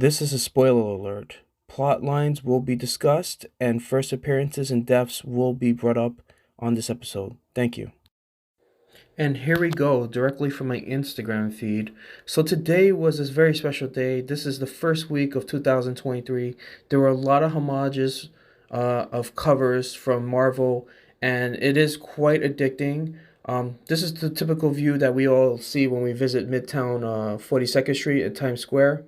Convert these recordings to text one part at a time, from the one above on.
This is a spoiler alert. Plot lines will be discussed, and first appearances and deaths will be brought up on this episode. Thank you. And here we go, directly from my Instagram feed. So today was this very special day. This is the first week of 2023. There were a lot of homages of covers from Marvel, and it is quite addicting. This is the typical view that we all see when we visit Midtown 42nd Street at Times Square.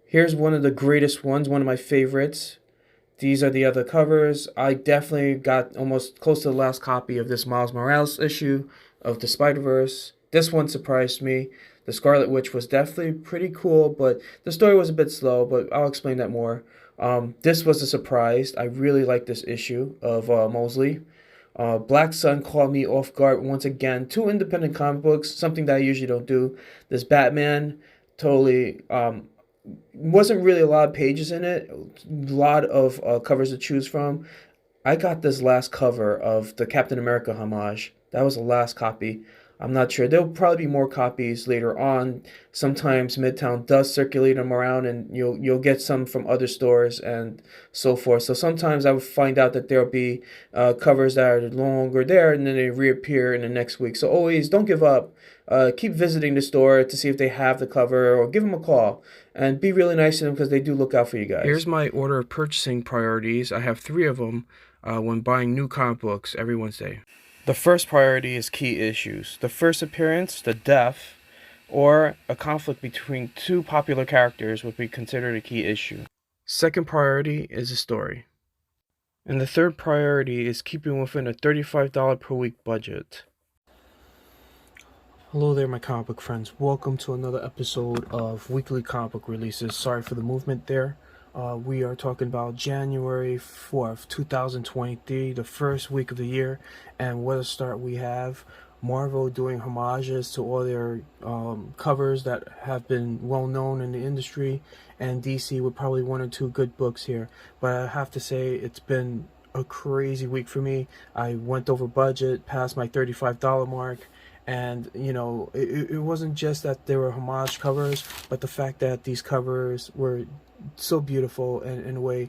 Here's one of the greatest ones, one of my favorites. These are the other covers. I definitely got almost close to the last copy of this Miles Morales issue of the Spider-Verse. This one surprised me. The Scarlet Witch was definitely pretty cool, but the story was a bit slow, but I'll explain that more. This was a surprise. I really like this issue of Mosley. Black Sun caught me off guard once again. Two independent comic books, something that I usually don't do. This Batman, totally wasn't really a lot of pages in it, a lot of covers to choose from. I got this last cover of the Captain America homage. That was the last copy. I'm not sure. There'll probably be more copies later on. Sometimes Midtown does circulate them around, and you'll get some from other stores and so forth. So sometimes I would find out that there'll be covers that are no longer there, and then they reappear in the next week. So always don't give up. Keep visiting the store to see if they have the cover, or give them a call and be really nice to them because they do look out for you guys. Here's my order of purchasing priorities. I have three of them when buying new comic books every Wednesday. The first priority is key issues. The first appearance, the death, or a conflict between two popular characters would be considered a key issue. Second priority is the story. And the third priority is keeping within a $35 per week budget. Hello there, my comic book friends. Welcome to another episode of Weekly Comic Book Releases. Sorry for the movement there. We are talking about January 4th, 2023, the first week of the year. And what a start we have. Marvel doing homages to all their covers that have been well known in the industry. And DC with probably one or two good books here. But I have to say, it's been a crazy week for me. I went over budget, past my $35 mark. And, you know, it wasn't just that there were homage covers, but the fact that these covers were so beautiful in a way.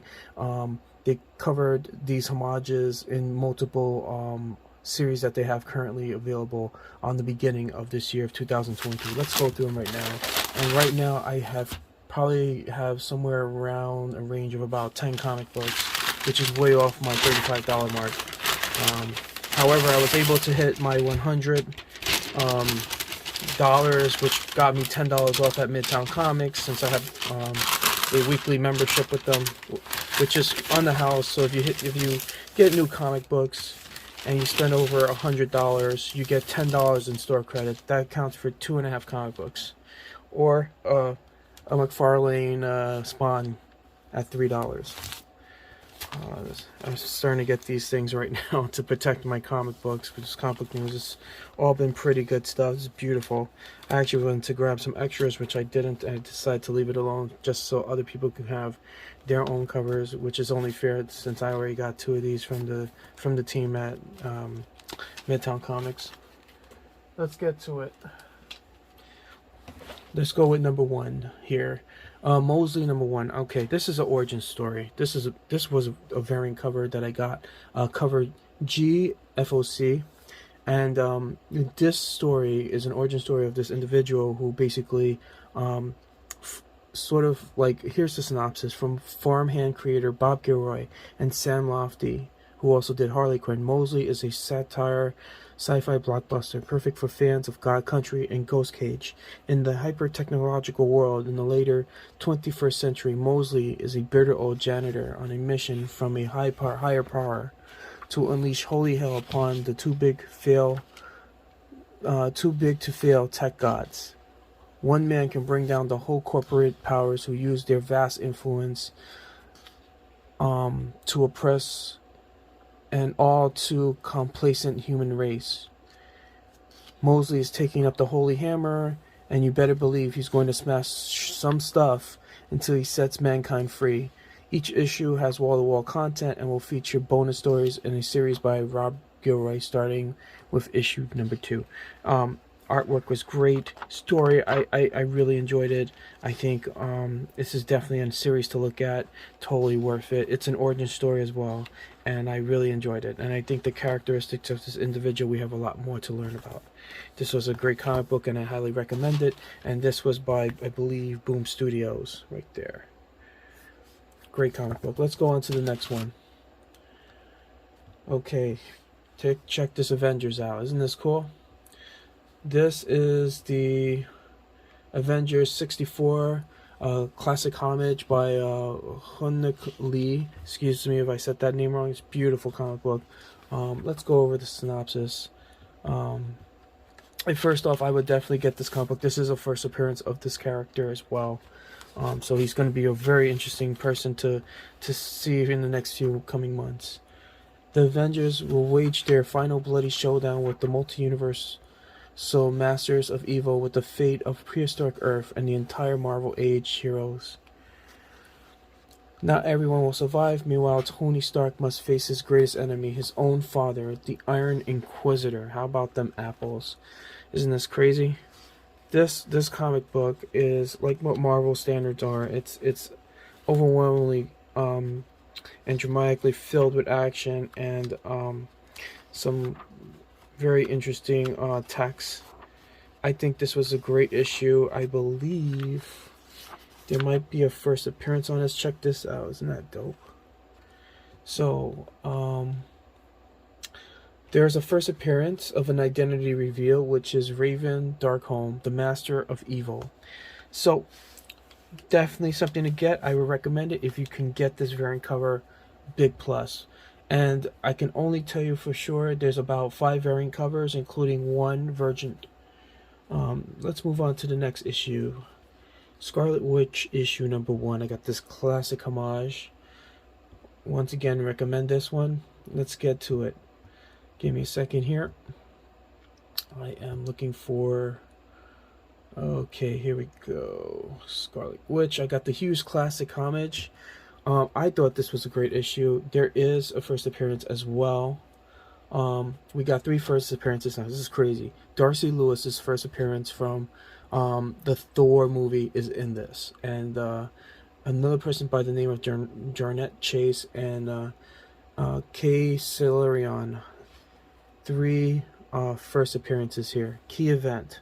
They covered these homages in multiple series that they have currently available on the beginning of this year of 2023. Let's go through them right now. And right now I probably have somewhere around a range of about 10 comic books, which is way off my $35 mark. However, I was able to hit my 100 dollars, which got me $10 off at Midtown Comics, since I have a weekly membership with them, which is on the house. So if you get new comic books and you spend over $100, you get $10 in store credit. That counts for 2.5 comic books, or a McFarlane Spawn at $3. I'm starting to get these things right now to protect my comic books, because comic book news has all been pretty good stuff. It's beautiful. I actually wanted to grab some extras, which I didn't. I decided to leave it alone just so other people can have their own covers, which is only fair since I already got two of these from the team at Midtown Comics. Let's get to it. Let's go with number one here. Mosley number one. Okay, this is an origin story. This was a variant cover that I got. Cover GFOC. And this story is an origin story of this individual who basically sort of like, here's the synopsis from farmhand creator Bob Gilroy and Sam Lofty, who also did Harley Quinn. Mosley is a satire sci-fi blockbuster perfect for fans of God Country and Ghost Cage. In the hyper-technological world in the later 21st century, Mosley is a bitter old janitor on a mission from a higher power to unleash holy hell upon the too big to fail tech gods. One man can bring down the whole corporate powers who use their vast influence to oppress an all too complacent human race. Mosley is taking up the holy hammer, and you better believe he's going to smash some stuff until he sets mankind free. Each issue has wall-to-wall content and will feature bonus stories in a series by Rob Gilroy, starting with issue number 2. Artwork was great. Story, I really enjoyed it. I think this is definitely a series to look at. Totally worth it. It's an origin story as well, and I really enjoyed it. And I think the characteristics of this individual, we have a lot more to learn about. This was a great comic book, and I highly recommend it. And this was by, I believe, Boom Studios, right there. Great comic book. Let's go on to the next one. Okay, check this Avengers out. Isn't this cool? This is the Avengers 64 classic homage by Hunnick Lee. Excuse me if I said that name wrong. It's a beautiful comic book. Let's go over the synopsis. First off, I would definitely get this comic book. This is a first appearance of this character as well. So he's going to be a very interesting person to see in the next few coming months. The Avengers will wage their final bloody showdown with the multi-universe masters of evil, with the fate of prehistoric Earth and the entire Marvel Age heroes. Not everyone will survive. Meanwhile, Tony Stark must face his greatest enemy, his own father, the Iron Inquisitor. How about them apples? Isn't this crazy? This comic book is like what Marvel standards are. It's overwhelmingly and dramatically filled with action and some very interesting text. I think this was a great issue. I believe there might be a first appearance on this. Check this out. Isn't that dope? So, there's a first appearance of an identity reveal, which is Raven Darkholme, the Master of Evil. So, definitely something to get. I would recommend it if you can get this variant cover. Big plus. And I can only tell you for sure there's about 5 variant covers, including 1 Virgin. Let's move on to the next issue. Scarlet Witch issue number 1. I got this classic homage. Once again, recommend this one. Let's get to it. Give me a second here. I am looking for... Okay, here we go. Scarlet Witch. I got the Hughes classic homage. I thought this was a great issue. There is a first appearance as well. We got 3 first appearances now. This is crazy. Darcy Lewis's first appearance from the Thor movie is in this. And another person by the name of Jarnett Chase and Kay Silurion. 3 first appearances here. Key event.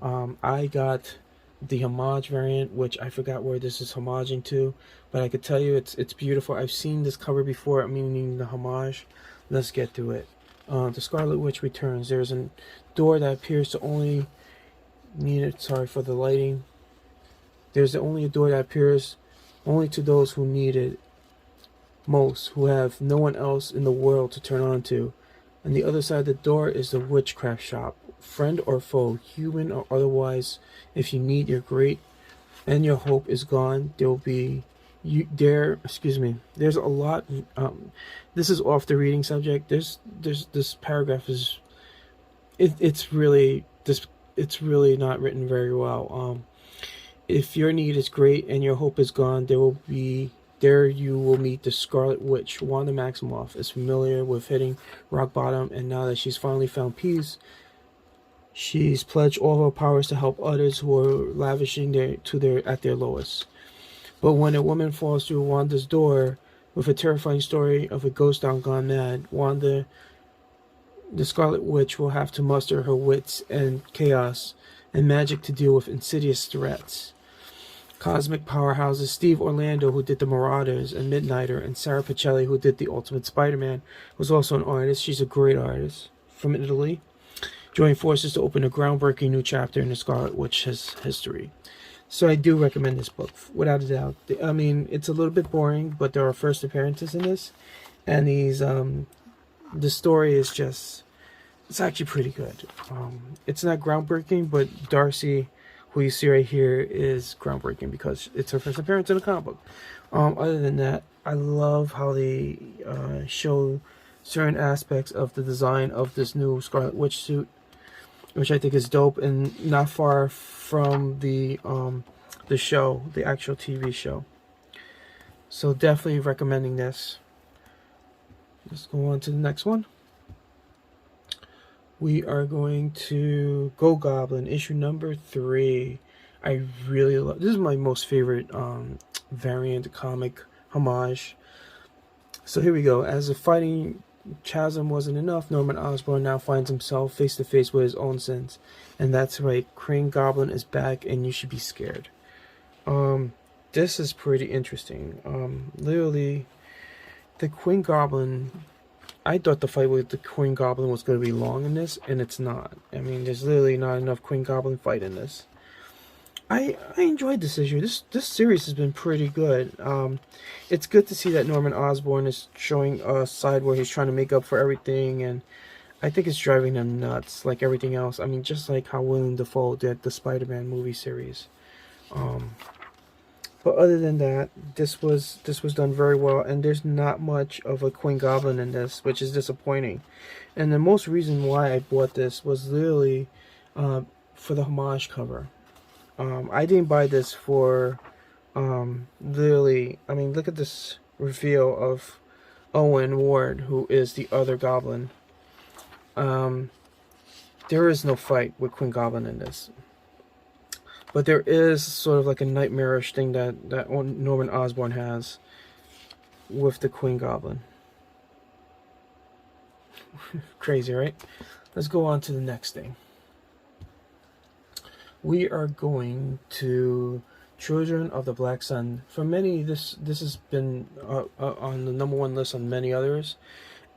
I got the homage variant, which I forgot where this is homaging to, but I could tell you it's beautiful. I've seen this cover before, meaning the homage. Let's get to it. The Scarlet Witch returns. There's a door that appears to only need it. Sorry for the lighting. There's only a door that appears only to those who need it most, who have no one else in the world to turn on to. And the other side of the door is the witchcraft shop. Friend or foe, human or otherwise, if you need your great and your hope is gone, there'll be there's a lot. This is off the reading subject. There's this paragraph is it's really not written very well. If your need is great and your hope is gone, there you will meet the Scarlet Witch. Wanda Maximoff is familiar with hitting rock bottom, and now that she's finally found peace, she's pledged all her powers to help others who are lavishing at their lowest. But when a woman falls through Wanda's door with a terrifying story of a ghost town gone mad, Wanda, the Scarlet Witch, will have to muster her wits and chaos and magic to deal with insidious threats. Cosmic powerhouses Steve Orlando, who did the Marauders and Midnighter, and Sarah Pichelli, who did the Ultimate Spider-Man, was also an artist. She's a great artist from Italy. Join forces to open a groundbreaking new chapter in the Scarlet Witch's history. So I do recommend this book, without a doubt. I mean, it's a little bit boring, but there are first appearances in this. And the story is just, it's actually pretty good. It's not groundbreaking, but Darcy, who you see right here, is groundbreaking because it's her first appearance in a comic book. Other than that, I love how they show certain aspects of the design of this new Scarlet Witch suit, which I think is dope, and not far from the show, the actual TV show. So definitely recommending this. Let's go on to the next one. We are going to Go Goblin, issue number 3. I really love this. Is my most favorite variant comic homage. So here we go. As if fighting chasm wasn't enough, Norman Osborn now finds himself face to face with his own sins. And that's right, Crane Goblin is back and you should be scared. This is pretty interesting. Literally, the Queen Goblin, I thought the fight with the Queen Goblin was going to be long in this, and it's not. I mean, there's literally not enough Queen Goblin fight in this. I enjoyed this issue. This series has been pretty good. It's good to see that Norman Osborn is showing a side where he's trying to make up for everything, and I think it's driving them nuts, like everything else. I mean, just like how Willem Dafoe did the Spider-Man movie series. But other than that, this was done very well, and there's not much of a Queen Goblin in this, which is disappointing. And the most reason why I bought this was literally for the homage cover. I didn't buy this for literally. I mean, look at this reveal of Owen Ward, who is the other Goblin. There is no fight with Queen Goblin in this. But there is sort of like a nightmarish thing that Norman Osborn has with the Queen Goblin. Crazy, right? Let's go on to the next thing. We are going to Children of the Black Sun. For many, this has been on the #1 list on many others.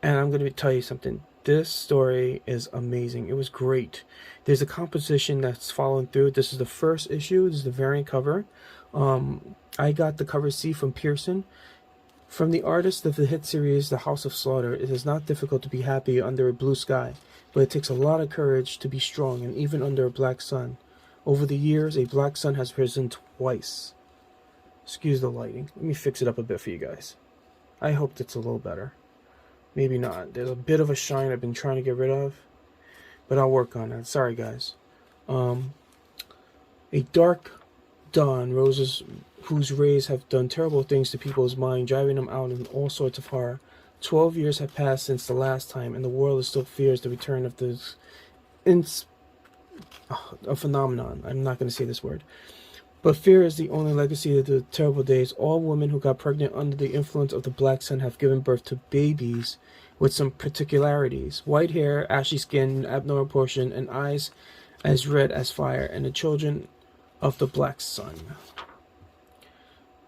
And I'm going to tell you something. This story is amazing. It was great. There's a composition that's following through. This is the first issue. This is the variant cover. I got the cover C from Pearson. From the artist of the hit series The House of Slaughter, it is not difficult to be happy under a blue sky, but it takes a lot of courage to be strong, and even under a black sun. Over the years, a black sun has risen twice. Excuse the lighting. Let me fix it up a bit for you guys. I hope that's a little better. Maybe not. There's a bit of a shine I've been trying to get rid of, but I'll work on that. Sorry, guys. A dark dawn roses whose rays have done terrible things to people's mind, driving them out in all sorts of horror. 12 years have passed since the last time, and the world still fears the return of this a phenomenon. I'm not going to say this word. But fear is the only legacy of the terrible days. All women who got pregnant under the influence of the black sun have given birth to babies with some particularities. White hair, ashy skin, abnormal proportion, and eyes as red as fire, and the children of the black sun.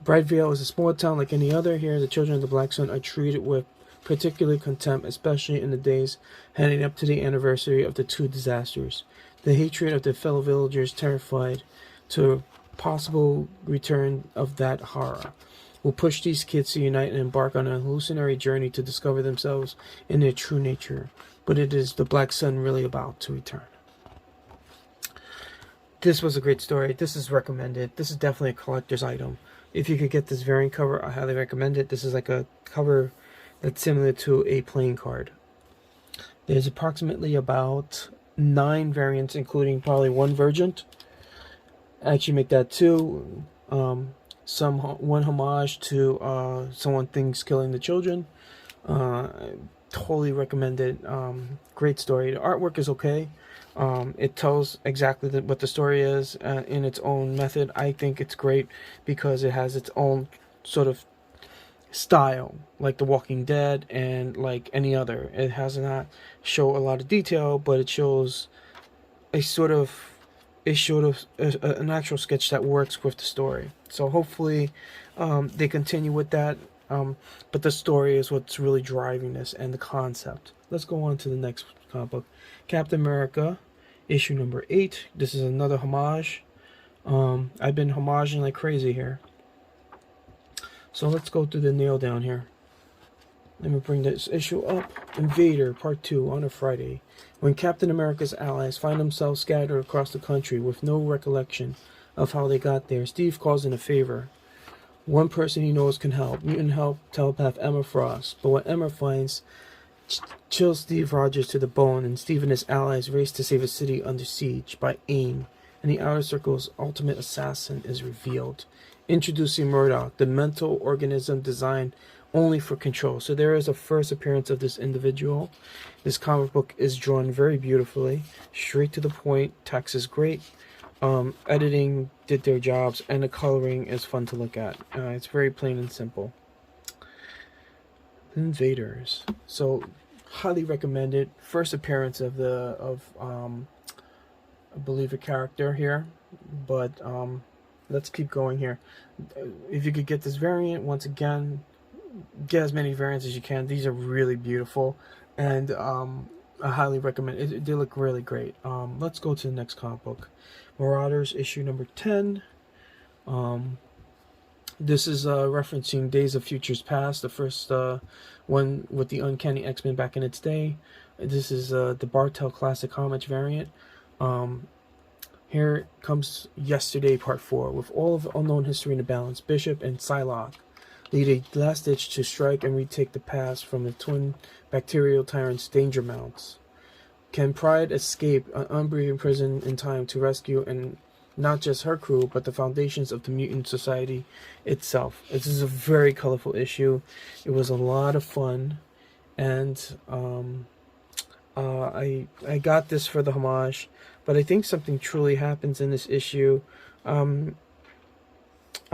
Brightvale is a small town like any other. Here, the children of the black sun are treated with particular contempt, especially in the days heading up to the anniversary of the two disasters. The hatred of their fellow villagers, terrified to a possible return of that horror, will push these kids to unite and embark on an hallucinatory journey to discover themselves in their true nature. But it is the black sun really about to return. This was a great story. This is recommended. This is definitely a collector's item. If you could get this variant cover, I highly recommend it. This is like a cover that's similar to a playing card. There's approximately about 9 variants, including probably 1 Virgint. Actually, make that 2. One homage to Someone Thinks Killing the Children. Totally recommend it. Great story. The artwork is okay. It tells exactly what the story is in its own method. I think it's great because it has its own sort of style, like The Walking Dead and like any other. It has not show a lot of detail, but it shows an actual sketch that works with the story. So hopefully they continue with that. But the story is what's really driving this and the concept. Let's go on to the next comic book. Captain America, issue number 8. This is another homage. I've been homaging like crazy here. So let's go through the nail down here. Let me bring this issue up. Invader, Part 2, on a Friday. When Captain America's allies find themselves scattered across the country with no recollection of how they got there, Steve calls in a favor. One person he knows can help. Mutant help telepath Emma Frost. But what Emma finds chills Steve Rogers to the bone, and Steve and his allies race to save a city under siege by AIM, and the Outer Circle's ultimate assassin is revealed. Introducing Murdoch, the mental organism designed only for control. So there is a first appearance of this individual. This comic book is drawn very beautifully, straight to the point. Text is great. Editing did their jobs, and the coloring is fun to look at. It's very plain and simple. Invaders. So highly recommended. First appearance of I believe a character here, but let's keep going here. If you could get this variant, once again, get as many variants as you can. These are really beautiful, and I highly recommend it. They look really great. Let's go to the next comic book, Marauders issue number 10. This is referencing Days of Futures Past, the first one with the Uncanny X-Men back in its day. This is the Bartel Classic Homage variant. Here comes Yesterday Part 4. With all of unknown history in the balance, Bishop and Psylocke lead a last ditch to strike and retake the past from the twin bacterial tyrants' danger mounts. Can Pride escape an unbreathing prison in time to rescue and not just her crew, but the foundations of the mutant society itself? This is a very colorful issue. It was a lot of fun, and I got this for the homage, but I think something truly happens in this issue. I'm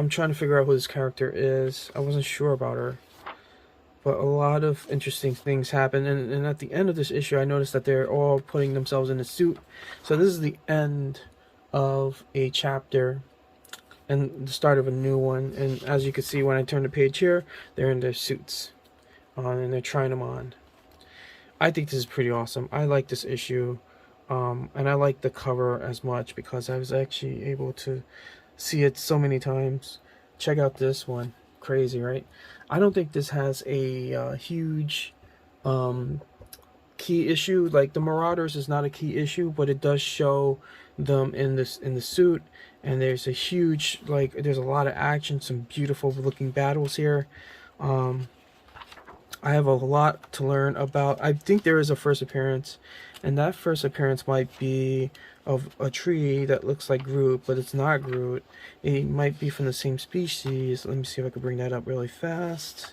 trying to figure out who this character is. I wasn't sure about her, but a lot of interesting things happen. And at the end of this issue, I noticed that they're all putting themselves in a suit. So this is the end of a chapter and the start of a new one. And as you can see, when I turn the page here, they're in their suits and they're trying them on. I think this is pretty awesome. I like this issue, and I like the cover as much because I was actually able to see it so many times. Check out this one. Crazy, right? I don't think this has a huge key issue. Like the Marauders is not a key issue, but it does show them in the suit, and there's a huge, like, there's a lot of action, some beautiful looking battles here. I have a lot to learn about. I think there is a first appearance, and that first appearance might be of a tree that looks like Groot, but it's not Groot. It might be from the same species. Let me see if I can bring that up really fast.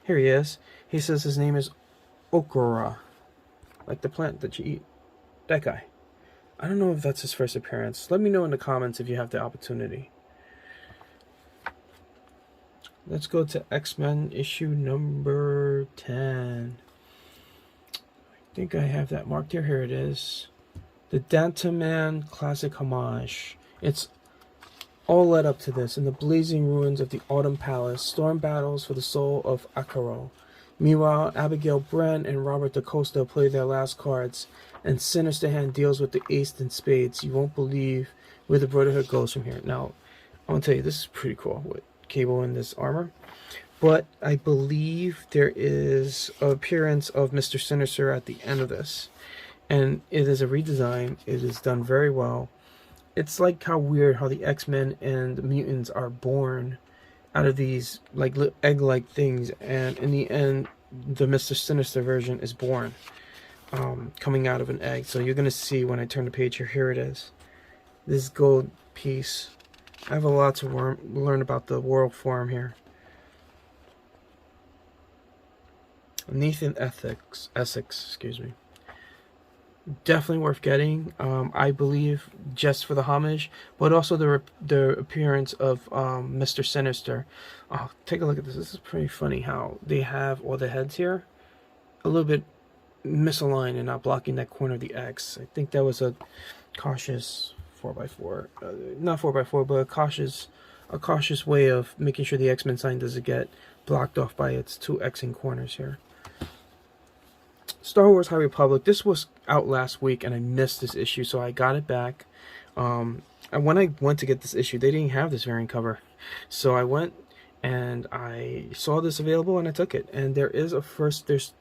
Here he is. He says his name is Okra, like the plant that you eat. That guy. I don't know if that's his first appearance. Let me know in the comments if you have the opportunity. Let's go to X-Men issue number 10. I think I have that marked here. Here it is. The Dantaman Classic Homage. It's all led up to this. In the blazing ruins of the Autumn Palace, Storm battles for the soul of Akaro. Meanwhile, Abigail Brent and Robert DaCosta play their last cards, and Sinister Hand deals with the ace and spades. You won't believe where the Brotherhood goes from here. Now, I want to tell you, this is pretty cool with Cable in this armor. But I believe there is an appearance of Mr. Sinister at the end of this. And it is a redesign. It is done very well. It's like how weird how the X-Men and the mutants are born out of these like egg-like things, and in the end the Mr. Sinister version is born coming out of an egg. So you're gonna see when I turn the page here. Here it is. This gold piece. I have a lot to learn about the world form here. Nathan Essex, excuse me. Definitely worth getting. I believe just for the homage, but also the appearance of Mr. Sinister. Oh, take a look at this. This is pretty funny how they have all the heads here a little bit misaligned and not blocking that corner of the X. I think that was a cautious 4x4, not 4x4, but a cautious way of making sure the X-Men sign doesn't get blocked off by its two Xing corners here. Star Wars High Republic. This was out last week and I missed this issue, so I got it back. And when I went to get this issue, they didn't have this variant cover, so I went and I saw this available and I took it. And there's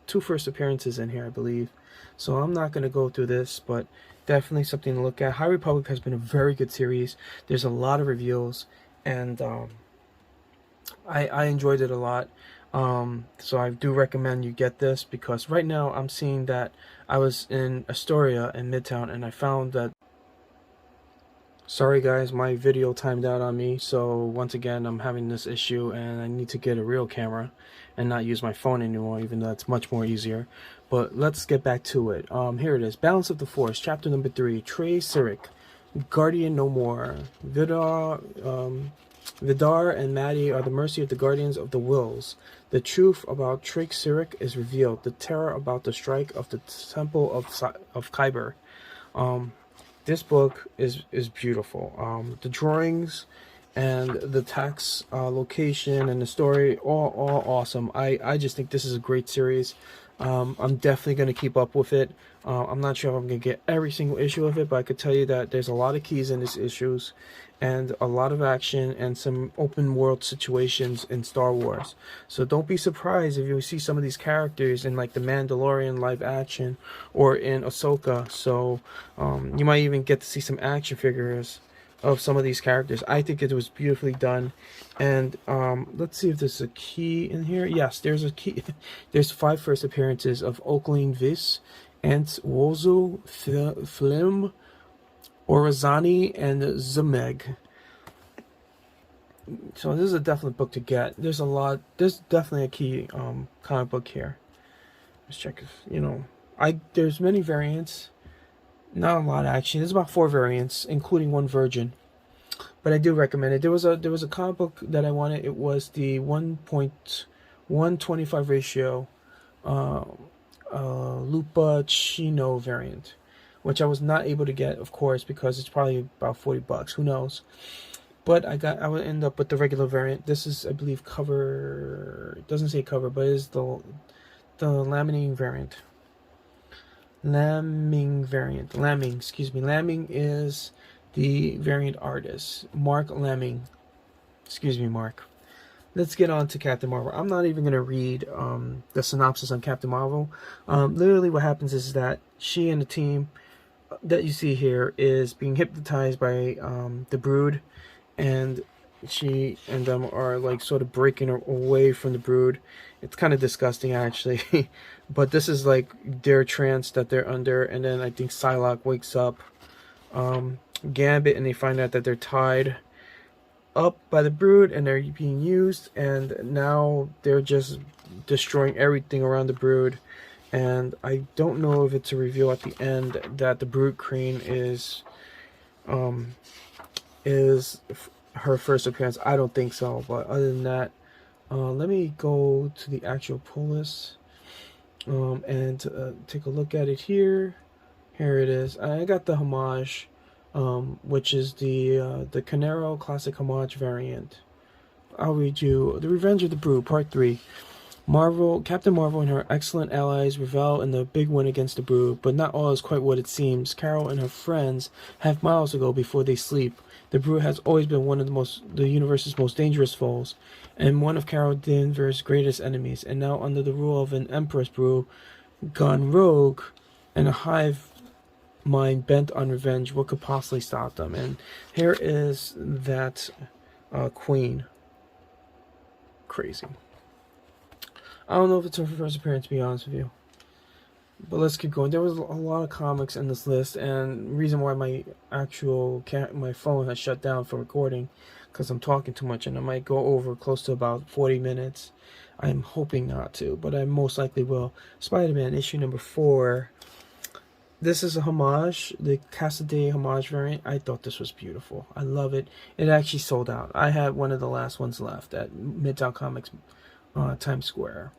two first appearances in here, I believe. So I'm not going to go through this, but definitely something to look at. High Republic has been a very good series. There's a lot of reveals, and I enjoyed it a lot. So I do recommend you get this, because right now I'm seeing that I was in Astoria in Midtown and I found that Sorry guys, my video timed out on me, so once again I'm having this issue and I need to get a real camera and not use my phone anymore, even though it's much more easier. But let's get back to it. Here it is. Balance of the Force, chapter number 3, Trey Sirik, Guardian No More. Vidar and Maddie are the mercy of the Guardians of the Wills. The truth about Trey Sirik is revealed. The terror about the strike of the Temple of Kyber. This book is beautiful. The drawings and the text, location, and the story, all awesome. I just think this is a great series. I'm definitely going to keep up with it. I'm not sure if I'm going to get every single issue of it, but I could tell you that there's a lot of keys in these issues and a lot of action and some open world situations in Star Wars. So don't be surprised if you see some of these characters in like the Mandalorian live action or in Ahsoka. So you might even get to see some action figures of some of these characters. I think it was beautifully done. And let's see if there's a key in here. Yes, there's a key. There's 5 first appearances of Oakling Vis, Ant Wozu, Flim, Orazani, and Zemeg. So this is a definite book to get. There's a lot. There's definitely a key comic book here. Let's check if there's many variants. Not a lot actually. There's about 4 variants, including 1 virgin. But I do recommend it. There was a comic book that I wanted. It was the 1.125 ratio Lupa Chino variant, which I was not able to get, of course, because it's probably about $40. Who knows? But I would end up with the regular variant. This is, I believe, cover. It doesn't say cover, but it is the laminating variant. Lamming, excuse me. Lamming is the variant artist, Mark Lamming. Excuse me, Mark. Let's get on to Captain Marvel. I'm not even going to read the synopsis on Captain Marvel. Literally what happens is that she and the team that you see here is being hypnotized by the Brood, and she and them are like sort of breaking away from the Brood. It's kind of disgusting actually. But this is like their trance that they're under, and then I think Psylocke wakes up Gambit, and they find out that they're tied up by the Brood and they're being used, and now they're just destroying everything around the Brood. And I don't know if it's a reveal at the end that the Brood Queen is her first appearance. I don't think so, but other than that, let me go to the actual pull list and take a look at it here. Here it is. I got the homage, which is the Canero Classic Homage variant. I'll read you The Revenge of the Brood, Part 3. Captain Marvel and her excellent allies revel in the big win against the Brood, but not all is quite what it seems. Carol and her friends have miles to go before they sleep. The Brood has always been one of the universe's most dangerous foes, and one of Carol Danvers' greatest enemies. And now, under the rule of an Empress Brood gone rogue and a hive mind bent on revenge, what could possibly stop them? And here is that queen. Crazy. I don't know if it's her first appearance, to be honest with you. But let's keep going. There was a lot of comics in this list, and the reason why my phone has shut down for recording, because I'm talking too much, and I might go over close to about 40 minutes. I'm hoping not to, but I most likely will. Spider-Man issue number 4. This is a homage, the Cassaday homage variant. I thought this was beautiful. I love it. It actually sold out. I had one of the last ones left at Midtown Comics Times Square.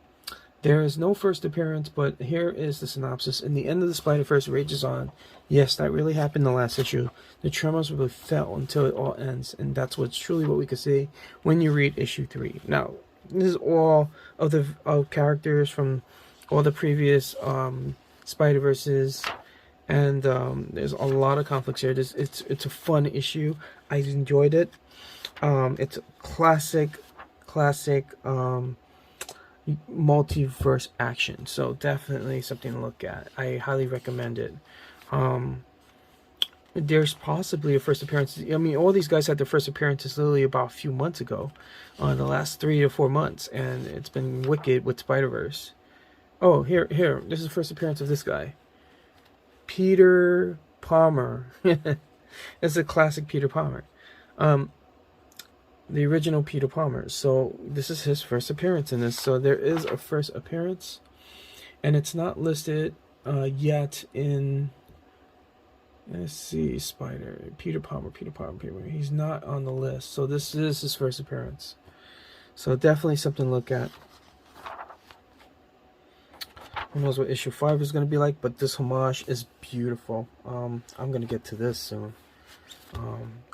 There is no first appearance, but here is the synopsis. In the end of the Spider-Verse rages on. Yes, that really happened in the last issue. The tremors will be felt until it all ends, and that's what's truly what we could see when you read issue 3. Now, this is all of the characters from all the previous Spider-Verses, and there's a lot of conflicts here. It's a fun issue. I enjoyed it. It's a classic multiverse action, so definitely something to look at. I highly recommend it. There's possibly a first appearance. I mean, all these guys had their first appearances literally about a few months ago, the last 3 to 4 months, and it's been wicked with Spider-Verse. Oh, here, this is the first appearance of this guy, Peter Palmer. It's a classic Peter Palmer. The original Peter Palmer. So this is his first appearance in this. So there is a first appearance, and it's not listed yet in. Let's see, Spider, Peter Palmer. He's not on the list. So this is his first appearance. So definitely something to look at. Who knows what issue 5 is going to be like, but this homage is beautiful. I'm going to get to this soon.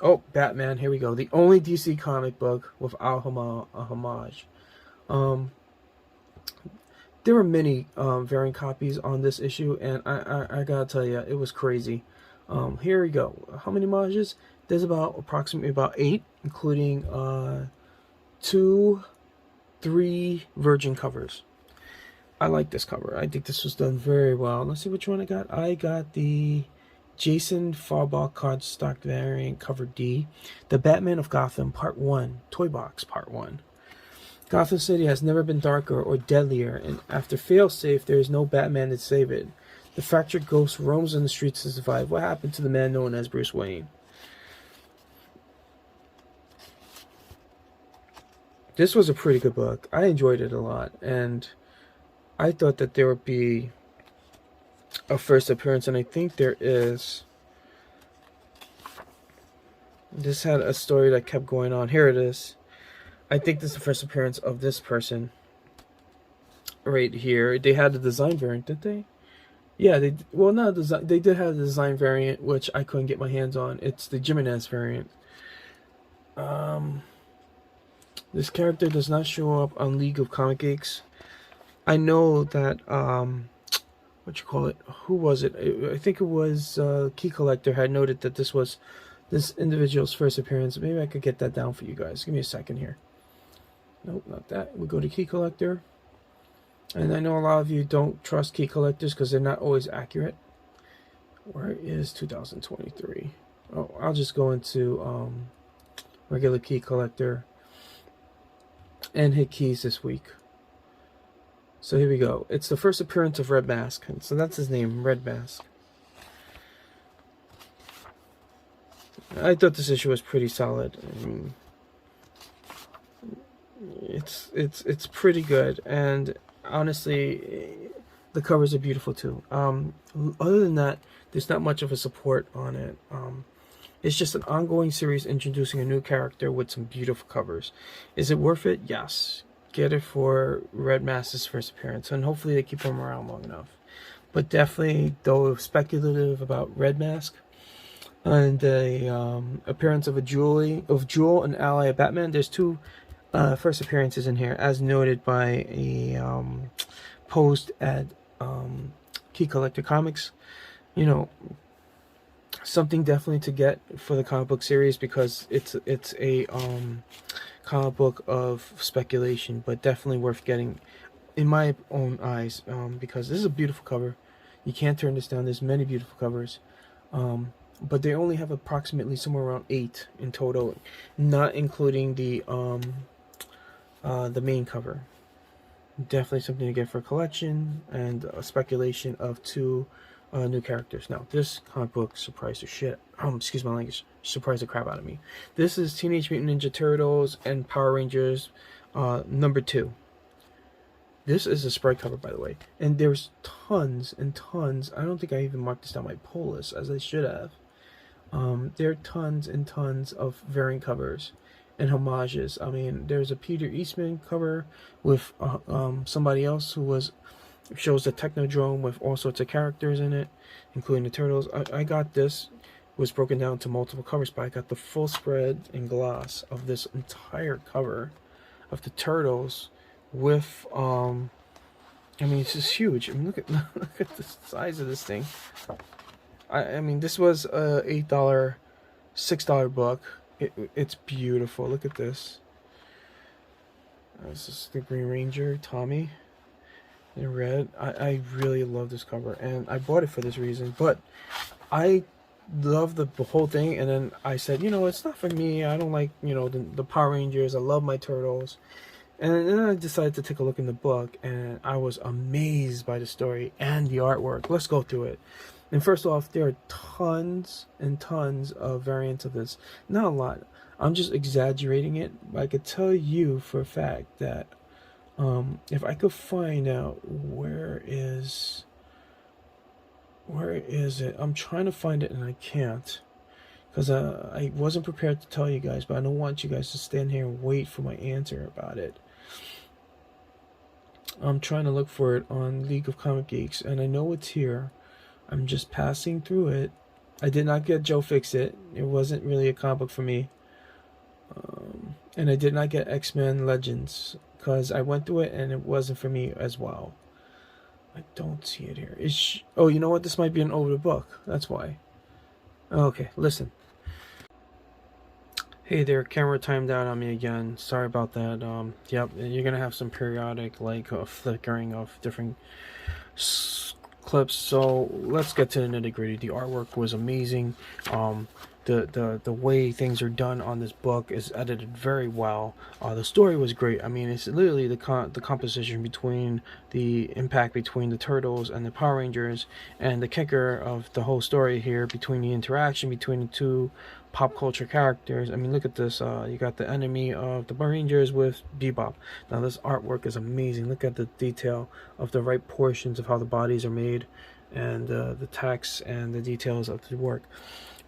Oh, Batman, here we go. The only DC comic book without a homage. There were many variant copies on this issue, and I gotta tell you, it was crazy. Here we go. How many homages? There's approximately about 8, including 2, 3 Virgin covers. I like this cover. I think this was done very well. Let's see which one I got. I got the Jason Farbach cardstock variant cover D, the Batman of Gotham Part 1, Toy Box Part 1. Gotham City has never been darker or deadlier, and after failsafe, there is no Batman to save it. The fractured ghost roams on the streets to survive. What happened to the man known as Bruce Wayne? This was a pretty good book. I enjoyed it a lot, and I thought that there would be a first appearance, and I think there is. This had a story that kept going on. Here it is. I think this is the first appearance of this person. Right here. They had a design variant, didn't they? Yeah, they did have a design variant, which I couldn't get my hands on. It's the Jimenez variant. This character does not show up on League of Comic Geeks. I know that who was it? I think it was Key Collector had noted that this was this individual's first appearance. Maybe I could get that down for you guys. Give me a second here. Nope, not that. We go to Key Collector. And I know a lot of you don't trust Key Collectors because they're not always accurate. Where is 2023? Oh, I'll just go into regular Key Collector and hit keys this week. So here we go. It's the first appearance of Red Mask. So that's his name, Red Mask. I thought this issue was pretty solid. I mean, it's pretty good, and honestly, the covers are beautiful too. Other than that, there's not much of a support on it. It's just an ongoing series introducing a new character with some beautiful covers. Is it worth it? Yes. Get it for Red Mask's first appearance, and hopefully they keep him around long enough. But definitely, though speculative about Red Mask and the appearance of Jewel, an ally of Batman. There's 2 first appearances in here, as noted by a post at Key Collector Comics. You know, something definitely to get for the comic book series, because it's a comic book of speculation, but definitely worth getting in my own eyes, because this is a beautiful cover. You can't turn this down. There's many beautiful covers, but they only have approximately somewhere around 8 in total, not including the main cover. Definitely something to get for a collection, and a speculation of 2 new characters. Now, this comic book surprised the shit. Excuse my language. Surprised the crap out of me. This is Teenage Mutant Ninja Turtles and Power Rangers number 2. This is a spread cover, by the way. And there's tons and tons. I don't think I even marked this down my pull list, as I should have. There are tons and tons of variant covers and homages. I mean, there's a Peter Eastman cover with somebody else who shows the Technodrome with all sorts of characters in it, including the Turtles. I got this. It was broken down to multiple covers, but I got the full spread and gloss of this entire cover of the Turtles with I mean, it's just huge. I mean, look at the size of this thing. I mean, this was a $8, $6 book. It's beautiful. Look at this. This is the Green Ranger, Tommy, in red. I really love this cover, and I bought it for this reason. But I love the whole thing, and then I said, you know, it's not for me. I don't like, you know, the Power Rangers. I love my Turtles. And then I decided to take a look in the book, and I was amazed by the story and the artwork. Let's go through it. And first off, there are tons and tons of variants of this. Not a lot. I'm just exaggerating it. I could tell you for a fact that if I could find out where is it? I'm trying to find it and I can't. Because I wasn't prepared to tell you guys, but I don't want you guys to stand here and wait for my answer about it. I'm trying to look for it on League of Comic Geeks, and I know it's here. I'm just passing through it. I did not get Joe Fix-It. It wasn't really a comic book for me. And I did not get X-Men Legends, because I went through it and it wasn't for me as well. I don't see it here. Oh, you know what? This might be an older book. That's why. Okay, listen. Hey there, camera timed out on me again. Sorry about that. Yep, you're gonna have some periodic flickering of different clips. So let's get to the nitty gritty. The artwork was amazing. The way things are done on this book is edited very well. The story was great. I mean, it's literally the composition between the impact between the Turtles and the Power Rangers, and the kicker of the whole story here between the interaction between the two pop culture characters. I mean, look at this. You got the enemy of the Power Rangers with Bebop. Now this artwork is amazing. Look at the detail of the right portions of how the bodies are made, and the text and the details of the work.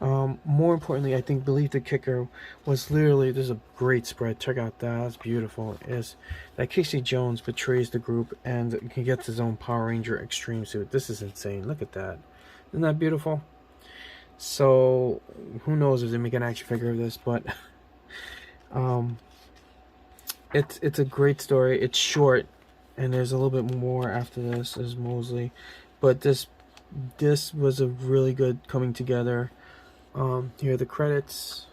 More importantly, I believe the kicker was literally, there's a great spread. Check out that. That's beautiful. Is that Casey Jones betrays the group and he gets his own Power Ranger extreme suit. This is insane. Look at that. Isn't that beautiful? So who knows if they make an action figure of this, but it's a great story. It's short, and there's a little bit more after this as Mosley, but this was a really good coming together. Here are the credits.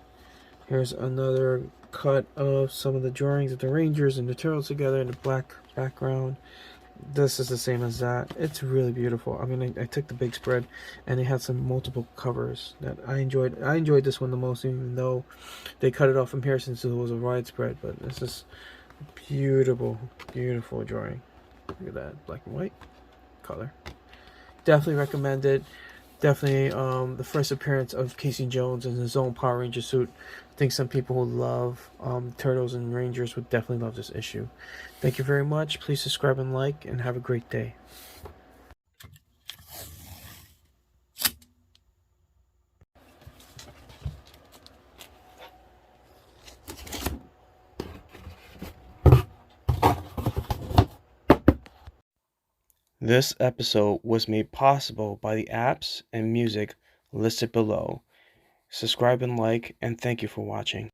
Here's another cut of some of the drawings of the Rangers and the Turtles together in the black background. This is the same as that. It's really beautiful. I mean, I took the big spread, and it had some multiple covers that I enjoyed. I enjoyed this one the most, even though they cut it off from here since it was a wide spread. But this is beautiful, beautiful drawing. Look at that, black and white color. Definitely recommend it. Definitely the first appearance of Casey Jones in his own Power Ranger suit. I think some people who love Turtles and Rangers would definitely love this issue. Thank you very much. Please subscribe and like, and have a great day. This episode was made possible by the apps and music listed below. Subscribe and like, and thank you for watching.